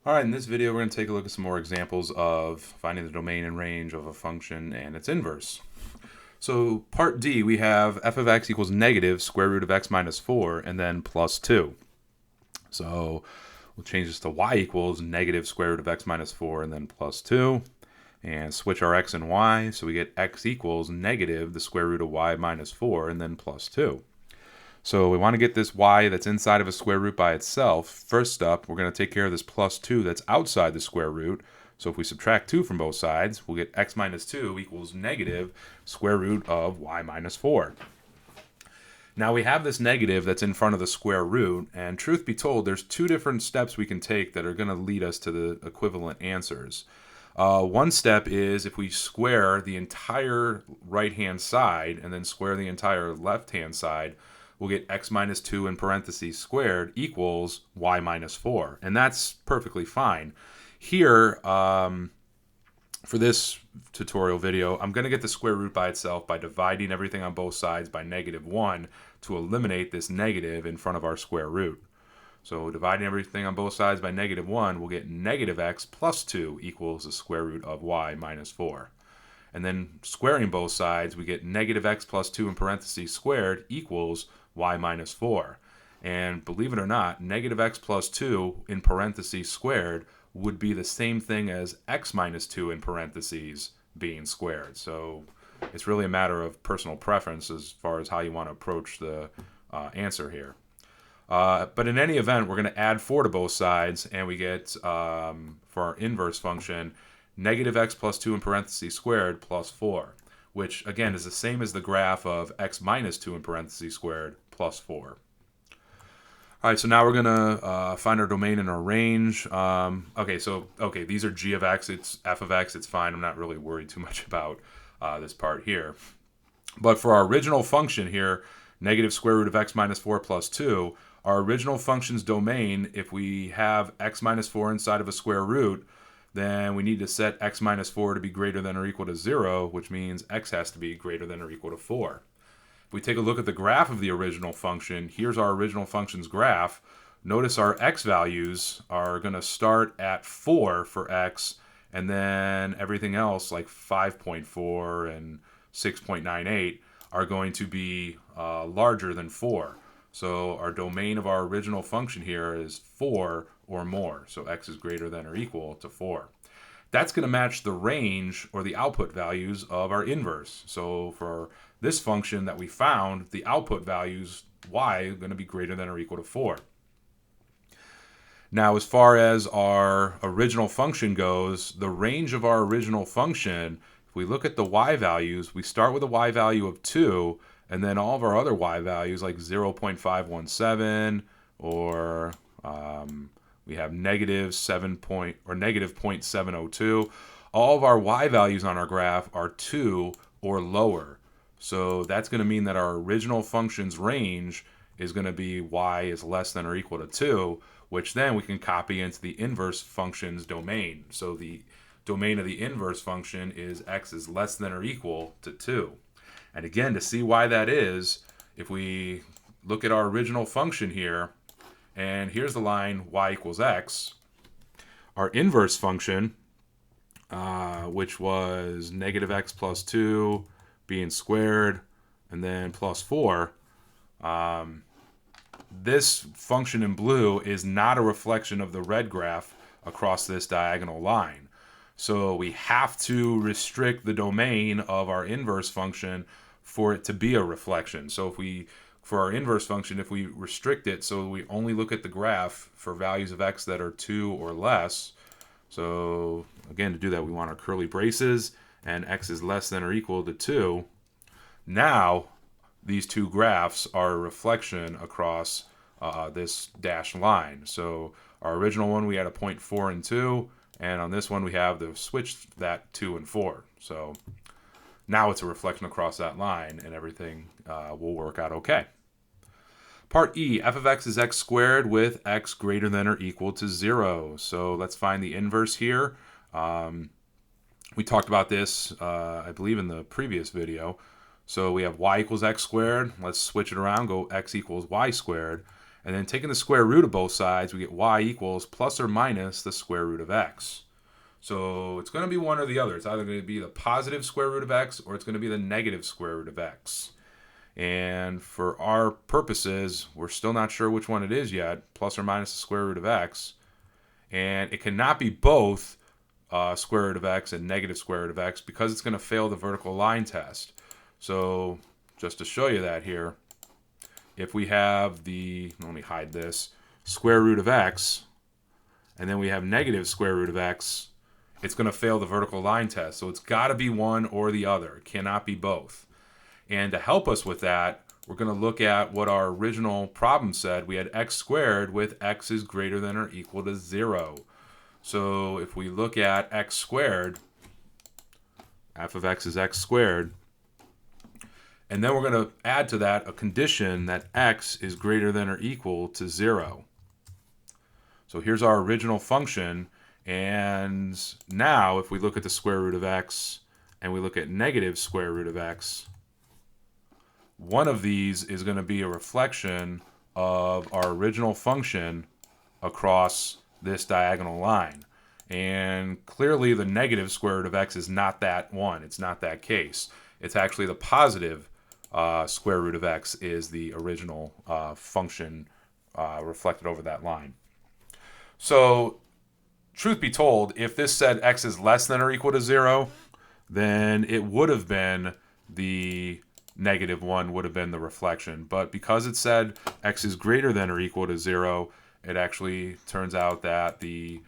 All right, in this video, we're going to take a look at some more examples of finding the domain and range of a function and its inverse. So part D, we have f of x equals negative square root of x minus 4 and then plus 2. So we'll change this to y equals negative square root of x minus 4 and then plus 2. And switch our x and y, so we get x equals negative the square root of y minus 4 and then plus 2. So we want to get this y that's inside of a square root by itself. First up, we're going to take care of this plus 2 that's outside the square root. So if we subtract 2 from both sides, we'll get x minus 2 equals negative square root of y minus 4. Now we have this negative that's in front of the square root, and truth be told, there's two different steps we can take that are going to lead us to the equivalent answers. One step is if we square the entire right-hand side and then square the entire left-hand side, we'll get x minus 2 in parentheses squared equals y minus 4. And that's perfectly fine. Here, for this tutorial video, I'm going to get the square root by itself by dividing everything on both sides by negative 1 to eliminate this negative in front of our square root. So dividing everything on both sides by negative 1, we'll get negative x plus 2 equals the square root of y minus 4. And then squaring both sides, we get negative x plus 2 in parentheses squared equals y minus 4. And believe it or not, negative x plus 2 in parentheses squared would be the same thing as x minus 2 in parentheses being squared. So it's really a matter of personal preference as far as how you want to approach the answer here. But in any event, we're going to add 4 to both sides, and we get, for our inverse function, negative x plus 2 in parentheses squared plus 4, which, again, is the same as the graph of x minus 2 in parentheses squared plus 4. All right, so now we're going to find our domain and our range. Okay, these are g of x. It's f of x. It's fine. I'm not really worried too much about this part here. But for our original function here, negative square root of x minus 4 plus 2, our original function's domain, if we have x minus 4 inside of a square root, then we need to set x minus 4 to be greater than or equal to 0, which means x has to be greater than or equal to 4. If we take a look at the graph of the original function, here's our original function's graph. Notice our x values are going to start at 4 for x, and then everything else like 5.4 and 6.98 are going to be larger than 4. So our domain of our original function here is 4 or more. So x is greater than or equal to 4. That's going to match the range or the output values of our inverse. So for this function that we found, the output values y are going to be greater than or equal to 4. Now, as far as our original function goes, the range of our original function, if we look at the y values, we start with a y value of 2, and then all of our other y values like 0.517 or we have negative 0.702. All of our y values on our graph are 2 or lower. So that's going to mean that our original function's range is going to be y is less than or equal to 2, which then we can copy into the inverse function's domain. So the domain of the inverse function is x is less than or equal to 2. And again, to see why that is, if we look at our original function here, and here's the line y equals x, our inverse function, which was negative x plus 2 being squared, and then plus 4, this function in blue is not a reflection of the red graph across this diagonal line. So we have to restrict the domain of our inverse function for it to be a reflection. So if we, for our inverse function, if we restrict it so we only look at the graph for values of x that are 2 or less, so again, to do that, we want our curly braces, and x is less than or equal to 2. Now, these two graphs are a reflection across this dashed line. So our original one, we had a point 4 and 2, and on this one, we have the switched that 2 and 4. So now it's a reflection across that line, and everything will work out okay. Part E, f of x is x squared with x greater than or equal to 0. So let's find the inverse here. We talked about this, I believe, in the previous video. So we have y equals x squared. Let's switch it around, go x equals y squared. And then taking the square root of both sides, we get y equals plus or minus the square root of x. So it's going to be one or the other. It's either going to be the positive square root of x or it's going to be the negative square root of x. And for our purposes, we're still not sure which one it is yet, plus or minus the square root of x. And it cannot be both square root of x and negative square root of x because it's going to fail the vertical line test. So just to show you that here, if we have let me hide this, square root of x, and then we have negative square root of x, it's going to fail the vertical line test. So it's got to be one or the other. It cannot be both. And to help us with that, we're going to look at what our original problem said. We had x squared with x is greater than or equal to 0. So if we look at x squared, f of x is x squared, and then we're going to add to that a condition that x is greater than or equal to 0. So here's our original function. And now if we look at the square root of x and we look at negative square root of x, one of these is going to be a reflection of our original function across this diagonal line. And clearly the negative square root of x is not that one. It's not that case. It's actually the positive square root of x is the original function reflected over that line. So truth be told, if this said x is less than or equal to 0, then it would have been the negative one would have been the reflection. But because it said x is greater than or equal to 0, it actually turns out that the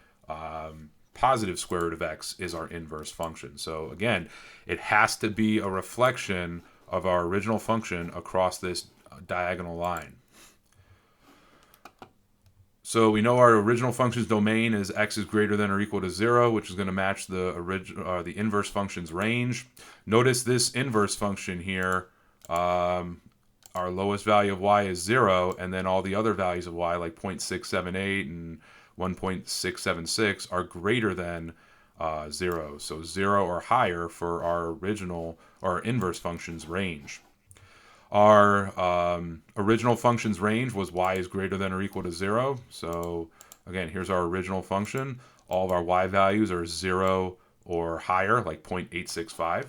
positive square root of x is our inverse function. So again, it has to be a reflection of our original function across this diagonal line. So we know our original function's domain is x is greater than or equal to 0, which is going to match the inverse function's range. Notice this inverse function here, our lowest value of y is 0, and then all the other values of y, like 0.678 and 1.676, are greater than 0. So 0 or higher for our inverse function's range. Our original function's range was y is greater than or equal to 0. So again, here's our original function. All of our y values are 0 or higher, like 0.865.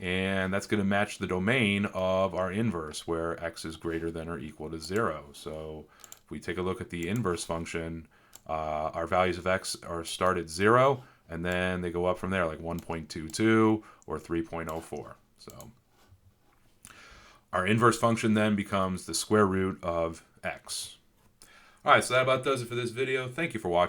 And that's going to match the domain of our inverse, where x is greater than or equal to 0. So if we take a look at the inverse function, our values of x start at 0, and then they go up from there, like 1.22 or 3.04. So our inverse function then becomes the square root of x. All right, so that about does it for this video. Thank you for watching.